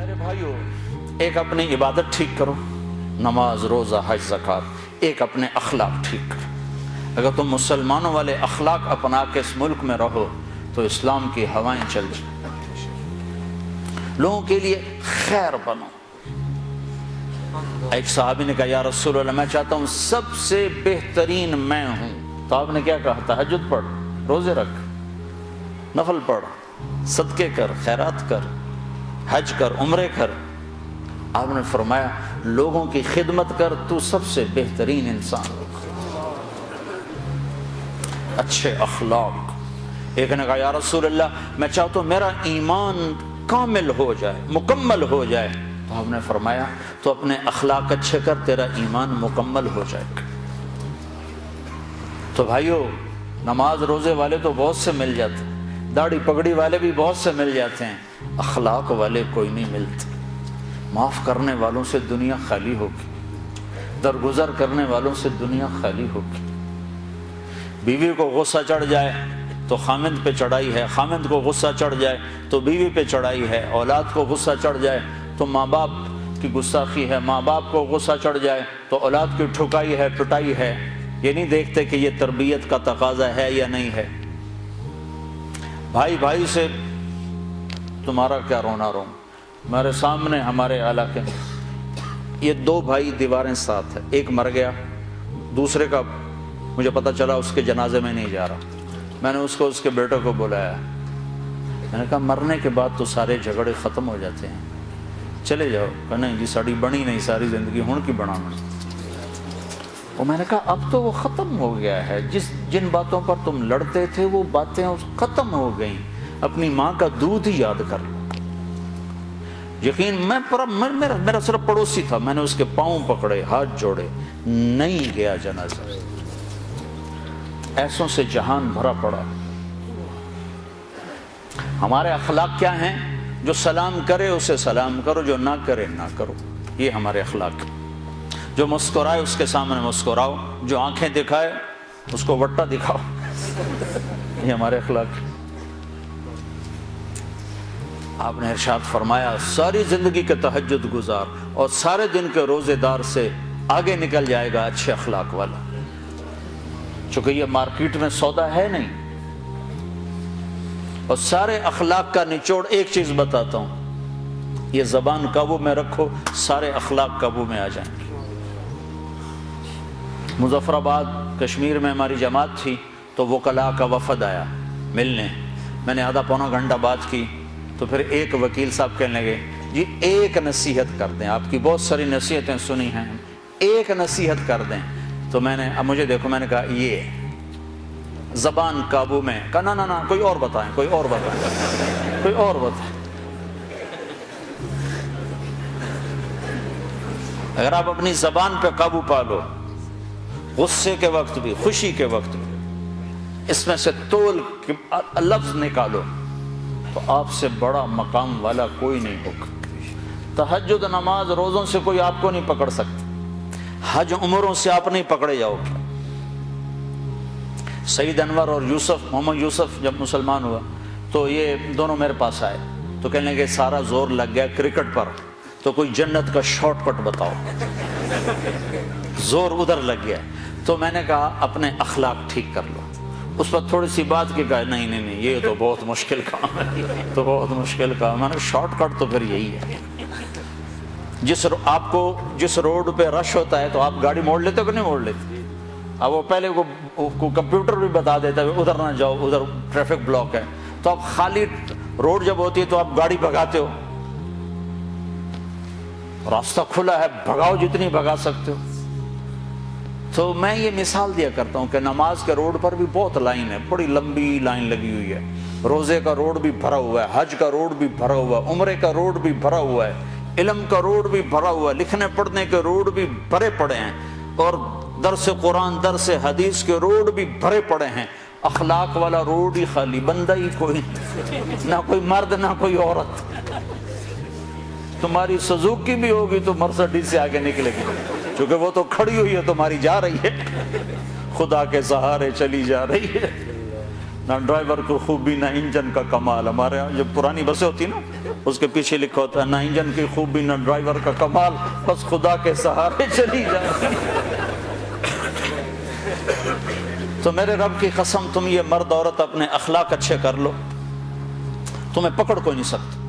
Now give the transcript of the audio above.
میرے بھائیو، ایک اپنی عبادت ٹھیک کرو، نماز، روزہ، حج، زکوٰۃ، ایک اپنے اخلاق ٹھیک کرو۔ اگر تم مسلمانوں والے اخلاق اپنا کے اس ملک میں رہو تو اسلام کی ہوائیں چل جائیں، لوگوں کے لیے خیر بنو۔ ایک صحابی نے کہا یا رسول اللہ میں چاہتا ہوں سب سے بہترین میں ہوں، تو آپ نے کیا کہا؟ تہجد پڑھ، روزے رکھ، نفل پڑھ، صدقے کر، خیرات کر، حج کر، عمرے کر۔ آپ نے فرمایا لوگوں کی خدمت کر، تو سب سے بہترین انسان۔ اچھے اخلاق۔ ایک نے کہا یا رسول اللہ میں چاہتا ہوں میرا ایمان کامل ہو جائے، مکمل ہو جائے، تو آپ نے فرمایا تو اپنے اخلاق اچھے کر، تیرا ایمان مکمل ہو جائے گا۔ تو بھائیو، نماز روزے والے تو بہت سے مل جاتے ہیں، داڑھی پگڑی والے بھی بہت سے مل جاتے ہیں، اخلاق والے کوئی نہیں ملتے۔ معاف کرنے والوں سے دنیا خالی ہوگی، درگزر کرنے والوں سے دنیا خالی ہوگی۔ بیوی کو غصہ چڑھ جائے تو خامند پہ چڑھائی ہے، خامند کو غصہ چڑھ جائے تو بیوی پہ چڑھائی ہے، اولاد کو غصہ چڑھ جائے تو ماں باپ کی گستاخی ہے، ماں باپ کو غصہ چڑھ جائے تو اولاد کی ٹھکائی ہے، پٹائی ہے۔ یہ نہیں دیکھتے کہ یہ تربیت کا تقاضا ہے یا نہیں ہے۔ بھائی بھائی سے تمہارا کیا رونا رو۔ میرے سامنے ہمارے علاقے میں یہ دو بھائی دیواریں ساتھ ہیں، ایک مر گیا، دوسرے کا مجھے پتہ چلا اس کے جنازے میں نہیں جا رہا۔ میں نے اس کے بیٹوں کو بلایا، میں نے کہا مرنے کے بعد تو سارے جھگڑے ختم ہو جاتے ہیں، چلے جاؤ۔ کہ نہیں جی ساڑی بنی نہیں ساری زندگی ہون کی بنانا۔ اور میں نے کہا اب تو وہ ختم ہو گیا ہے، جن باتوں پر تم لڑتے تھے وہ باتیں ختم ہو گئیں، اپنی ماں کا دودھ ہی یاد کر لو۔ یقین میرا صرف پڑوسی تھا، میں نے اس کے پاؤں پکڑے، ہاتھ جوڑے، نہیں گیا جنازہ۔ ایسوں سے جہان بھرا پڑا۔ ہمارے اخلاق کیا ہیں؟ جو سلام کرے اسے سلام کرو، جو نہ کرے نہ کرو، یہ ہمارے اخلاق ہیں۔ جو مسکرائے اس کے سامنے مسکراؤ، جو آنکھیں دکھائے اس کو وٹا دکھاؤ، یہ ہمارے اخلاق ہیں۔ آپ نے ارشاد فرمایا ساری زندگی کے تہجد گزار اور سارے دن کے روزے دار سے آگے نکل جائے گا اچھے اخلاق والا۔ چونکہ یہ مارکیٹ میں سودا ہے نہیں۔ اور سارے اخلاق کا نچوڑ ایک چیز بتاتا ہوں، یہ زبان قابو میں رکھو، سارے اخلاق قابو میں آ جائیں گے۔ مظفر آباد کشمیر میں ہماری جماعت تھی تو وکلاء کا وفد آیا ملنے، میں نے آدھا پونا گھنٹہ بات کی تو پھر ایک وکیل صاحب کہنے لگے جی ایک نصیحت کر دیں، آپ کی بہت ساری نصیحتیں سنی ہیں، ایک نصیحت کر دیں۔ تو میں نے اب مجھے دیکھو، میں نے کہا یہ زبان قابو میں، کہا نا نا نا کوئی اور بتائیں، کوئی اور بتائیں، کوئی اور بتائیں۔ اگر آپ اپنی زبان پہ قابو پا لو، غصے کے وقت بھی، خوشی کے وقت بھی، اس میں سے تول کے لفظ نکالو تو آپ سے بڑا مقام والا کوئی نہیں ہوگا۔ تہجد نماز روزوں سے کوئی آپ کو نہیں پکڑ سکتا، حج عمروں سے آپ نہیں پکڑے جاؤ گے۔ سعید انور اور محمد یوسف جب مسلمان ہوا تو یہ دونوں میرے پاس آئے تو کہنے لگے سارا زور لگ گیا کرکٹ پر، تو کوئی جنت کا شارٹ کٹ بتاؤ، زور ادھر لگ گیا۔ تو میں نے کہا اپنے اخلاق ٹھیک کر لو۔ اس پر تھوڑی سی بات کی، کہا نہیں نہیں نہیں یہ تو بہت مشکل کام ہے، تو بہت مشکل کام۔ میں نے شارٹ کٹ تو پھر یہی ہے، آپ کو جس روڈ پہ رش ہوتا ہے تو آپ گاڑی موڑ لیتے ہو کہ نہیں موڑ لیتے؟ اب وہ پہلے کو کمپیوٹر بھی بتا دیتا ہے ادھر نہ جاؤ، ادھر ٹریفک بلاک ہے، تو آپ خالی روڈ جب ہوتی ہے تو آپ گاڑی بھگاتے ہو، راستہ کھلا ہے بھگاؤ جتنی بھگا سکتے ہو۔ تو میں یہ مثال دیا کرتا ہوں کہ نماز کے روڈ پر بھی بہت لائن ہے، بڑی لمبی لائن لگی ہوئی ہے، روزے کا روڈ بھی بھرا ہوا ہے، حج کا روڈ بھی بھرا ہوا ہے، عمرے کا روڈ بھی بھرا ہوا ہے، علم کا روڈ بھی بھرا ہوا ہے، لکھنے پڑھنے کے روڈ بھی بھرے پڑے ہیں، اور درس قرآن درس حدیث کے روڈ بھی بھرے پڑے ہیں۔ اخلاق والا روڈ ہی خالی، بندہ ہی کوئی، نہ کوئی مرد نہ کوئی عورت۔ تمہاری سزوکی بھی ہوگی تو مرسڈیز سے آگے نکلے گی، کیونکہ وہ تو کھڑی ہوئی ہے، تمہاری جا رہی ہے، خدا کے سہارے چلی جا رہی ہے۔ نہ ڈرائیور کو خوبی نہ انجن کا کمال۔ ہمارے یہاں جب پرانی بسیں ہوتی نا اس کے پیچھے لکھا ہوتا ہے نہ انجن کی خوبی نہ ڈرائیور کا کمال، بس خدا کے سہارے چلی جائے۔ تو میرے رب کی قسم، تم یہ مرد عورت اپنے اخلاق اچھے کر لو، تمہیں پکڑ کوئی نہیں سکتا۔